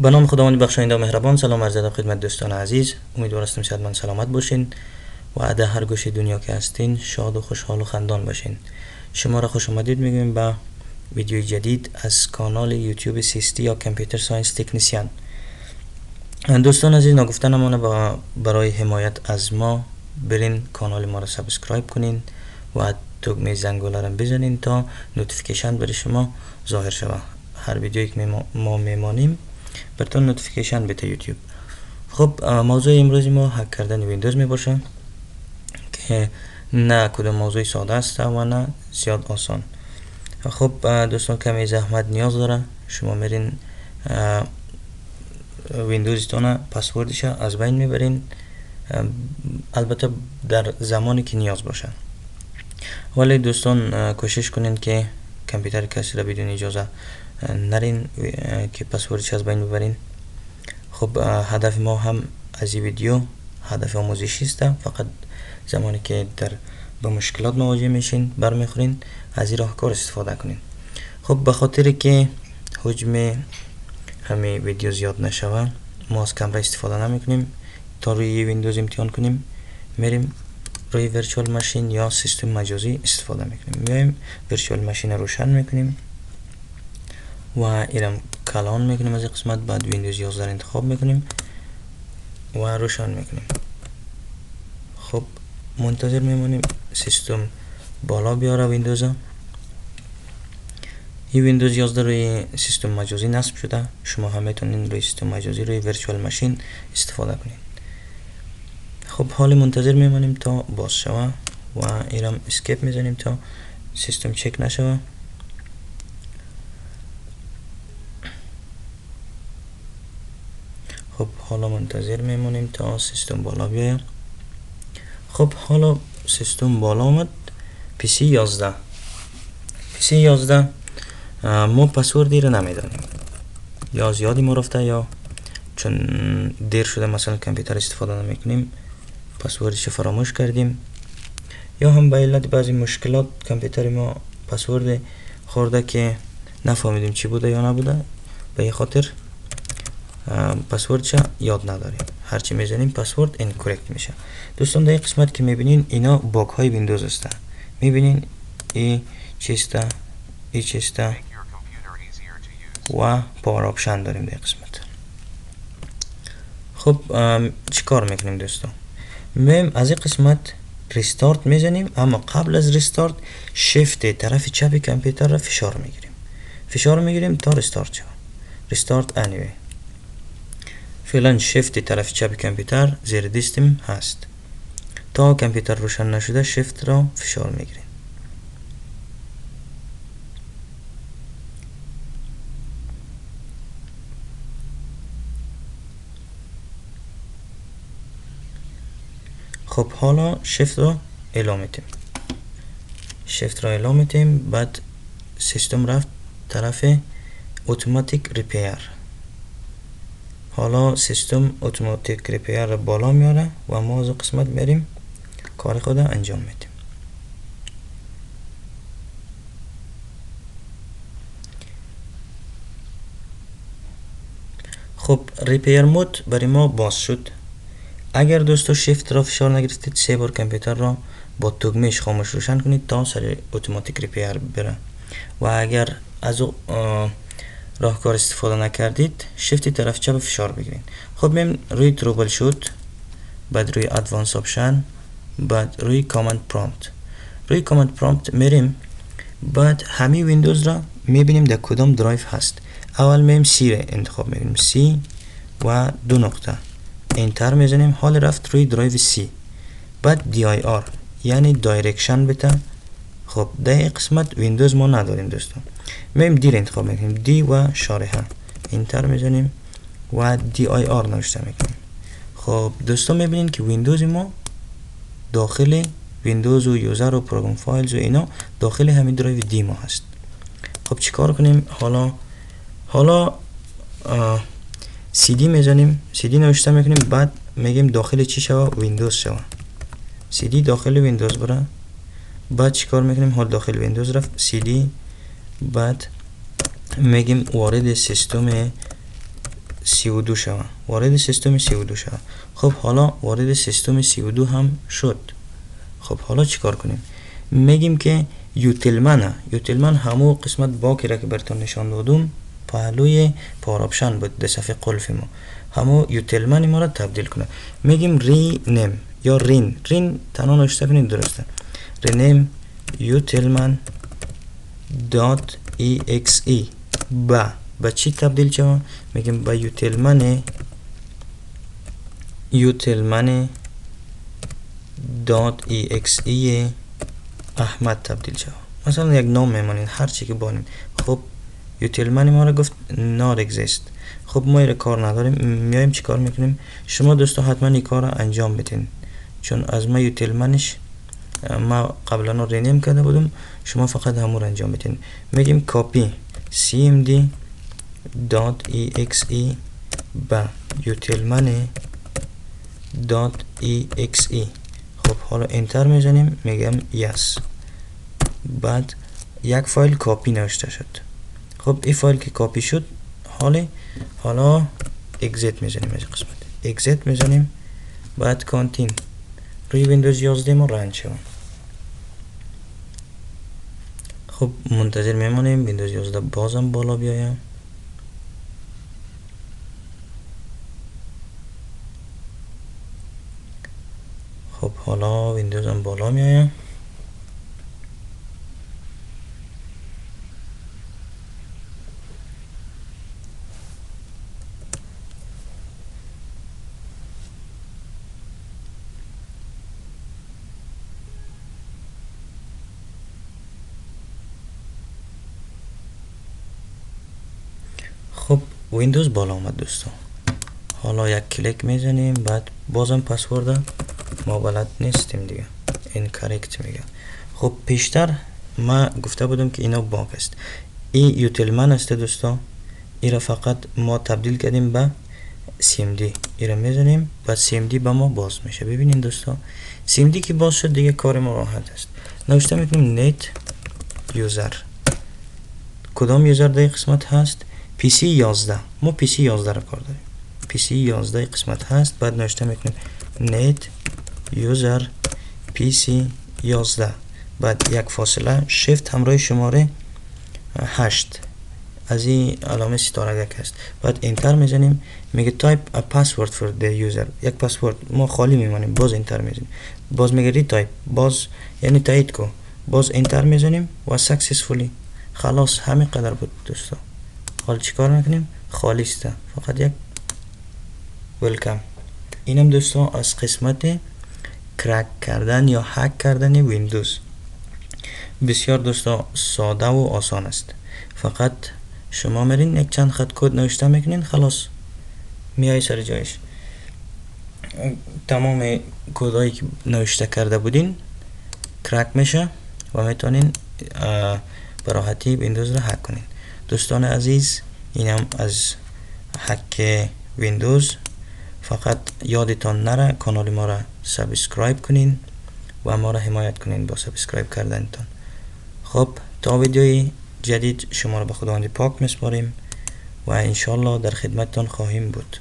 به نام خداوند بخشاینده و مهربان. سلام عرض ادب خدمت دوستان عزیز. امیدوار هستم صحتمند سلامت باشین و در هر گوشه دنیا که هستین شاد و خوشحال و خندان باشین. شما را خوش آمدید میگیم به ویدیوی جدید از کانال یوتیوب سیستی یا کامپیوتر ساینس تکنیسیان. دوستان عزیز، نگفته نمانه برای حمایت از ما برین کانال ما را سابسکرایب کنین و دکمه زنگوله را بزنین تا نوتیفیکیشن برای شما ظاهر شود. هر ویدیویی که ما میمانیم براتون نوتیفیکیشن بده یوتیوب. خب موضوع امروز ما هک کردن ویندوز می باشه که نه کدام موضوع ساده است و نه زیاد آسان. خب دوستان، کمی زحمت نیاز داره. شما میرین ویندوزتون پسوردش از بین میبرین، البته در زمانی که نیاز باشه. ولی دوستان کوشش کنین که کامپیوتر کسی را بدون اجازه نرین که پسوردش از بین ببرین. خب هدف ما هم از این ویدیو هدف آموزشی است. فقط زمانی که با مشکلات مواجه میشین برمیخورین از این راهکار استفاده کنین. خب به خاطر که حجم همین ویدیو زیاد نشوه ما از کامera استفاده نمیکنیم تا روی ویندوز امتحان کنیم. میریم روی ورچوال ماشین یا سیستم مجازی استفاده میکنیم. میایم ورچوال ماشین روشن میکنیم و اینم کلان میکنیم از این قسمت. بعد ویندوز 11 انتخاب میکنیم و روشن میکنیم. خب منتظر میمونیم سیستم بالا بیاره ویندوز. این ویندوز 11 روی سیستم مجازی نصب شده. شما هم میتونین روی سیستم مجازی روی ورچوال ماشین استفاده کنین. خب حالا منتظر میمونیم تا باز شوه و اینم اسکیپ میزنیم تا سیستم چک نشوه. خب حالا منتظر میمونیم تا سیستم بالا بیاید. خب حالا سیستم بالا آمد. PC 11 ما پسوردی رو نمیدانیم، یا زیادی ما رفته یا چون دیر شده مثلا کامپیوتر استفاده نمیکنیم پسوردش فراموش کردیم، یا هم به علت بعضی مشکلات کامپیوتر ما پسورد خورده که نفهمیدیم چی بوده یا نبوده. به این خاطر پسوردش یاد نداریم. هرچی میزنیم پسورد اینکورکت میشه. دوستان در این قسمت که میبینین اینا باگ های ویندوز است. میبینین این چیسته این چیسته و پاور آپشن داریم در این قسمت. خب چیکار میکنیم دوستان؟ میم از این قسمت ریستارت میزنیم، اما قبل از ریستارت شیفت طرف چپ کامپیوتر را فشار میگیریم تا ریستارت شود. ریستارت انیوی. فعلا شیفت طرف چپ کامپیوتر زیر دستم هست. تا کامپیوتر روشن نشده شیفت را فشار میگیریم. خب حالا شیفت را اعلام میتیم. بعد سیستم رفت طرف اتوماتیک ریپیر. حالا سیستم اتوماتیک ریپیر را بالا میاره و ما از قسمت میریم کار خود انجام میدیم. خب ریپیر مود برای ما باز شد. اگر دوستو شیفت را فشار نگرفتید 3 بار کامپیوتر را با تگمهش خاموش روشن کنید تا سر اتوماتیک ریپیر بره. و اگر از راهکار استفاده نکردید شیفت طرف چپ فشار بگیرید. خب میم روی تروبل شوت، بعد روی ادوانس آپشن، بعد روی کامند پرامپت میریم. بعد همین ویندوز را میبینیم در کدام درایو هست. اول میم سی را انتخاب میکنیم، سی و 2 نقطه انتر میزنیم. حال رفت روی درایو سی. بعد دی آی آر یعنی دایرکشن بده. خب در این قسمت ویندوز ما نداریم دوستان. میم دی را انتخاب میکنیم، دی و شارحه انتر میزنیم و دی آی آر نوشته میکنیم. خب دوستان میبینین که ویندوز ما داخل ویندوز و یوزر و پروگرام فایلز و اینا داخل همین درایو دی ما هست. خب چیکار کنیم؟ حالا سی دی میزنیم، سی دی نوشته میکنیم. بعد میگیم داخل چی شوه؟ ویندوز شوه. سی دی داخل ویندوز بره. بعد چیکار میکنیم؟ حال داخل ویندوز رفت سی دی. بعد میگیم وارد سیستم 32 شوه، وارد سیستم 32 شوه. خب حالا وارد سیستم 32 هم شد. خب حالا چیکار کنیم؟ میگیم که یوتیلمن همو قسمت باکی را که براتون نشان دادم پهلوی پاراپشن بود در صفحه قلف ما، همو یوتیلمن ما را تبدیل کنه. میگیم رینیم یا رین تنها نوشته کنید درسته. رینیم یوتیلمن دات exe با چی تبدیل شوه؟ میگیم با یوتیلمن دات exe احمد تبدیل شوه. مثلا یک نام میمانید هر چی که بانید. خب یوتیلمن ما را گفت not exist. خب ما ایره کار نداریم، میایم چی کار میکنیم؟ شما دوستا حتما این کار را انجام بدین، چون از ما یوتیلمنش ما قبلا رینیم کرده بودم، شما فقط همون انجام بدین. میگیم کاپی cmd .exe با یوتیلمن .exe. خب حالا انتر میزنیم، میگم yes. بعد یک فایل کاپی نوشته شد. خب این فایل که کاپی شد، حالا exit میزنیم، از قسمت exit میزنیم. بعد کانتین روی ویندوز 11 ما رن شد. خب منتظر میمانیم ویندوز 11 بازم بالا بیایم. خب حالا ویندوز هم بالا میایم. خب ویندوز بالا آمد دوستان. حالا یک کلیک میزنیم، بعد بازم پسورد ما بلد نیستیم دیگه، incorrect میگه. خب پیشتر ما گفته بودم که اینا باگ است. این یوتیلمن است دوستان، ایره فقط ما تبدیل کردیم به cmd. ایره میزنیم بعد cmd به ما باز میشه. ببینین دوستان cmd که باز شد دیگه کار ما راحت است. نوشته میکنیم net user. کدام یوزر در قسمت هست؟ PC 11. ما PC 11 را کار داریم. PC 11 قسمت هست. بعد نوشته میکنیم net user PC 11. بعد یک فاصله shift همراه شماره 8 از این علامه ستاره است. بعد انتر میزنیم، میگه type a password for the user. یک پسورد ما خالی میمانیم، باز انتر میزنیم، باز میگه ری تایپ، باز یعنی تایید کو، باز انتر میزنیم و successfully. خلاص همین قدر بود دوستان. حالا چیکار میکنیم؟ خالی است، فقط یک ویلکم. اینم دوستان از قسمت کرک کردن یا هک کردن ویندوز. بسیار دوستان ساده و آسان است. فقط شما میرین یک چند خط کد نوشته میکنین، خلاص میای سر جایش. تمام کدایی که نوشته کرده بودین کرک میشه و میتونین به راحتی ویندوز رو هک کنین. دوستان عزیز اینم از هک ویندوز. فقط یادتان نره کانال ما را سابسکرایب کنین و ما را حمایت کنین با سابسکرایب کردنتان. خب تا ویدیوی جدید شما را به خداوند پاک میسپاریم و انشالله در خدمتتان خواهیم بود.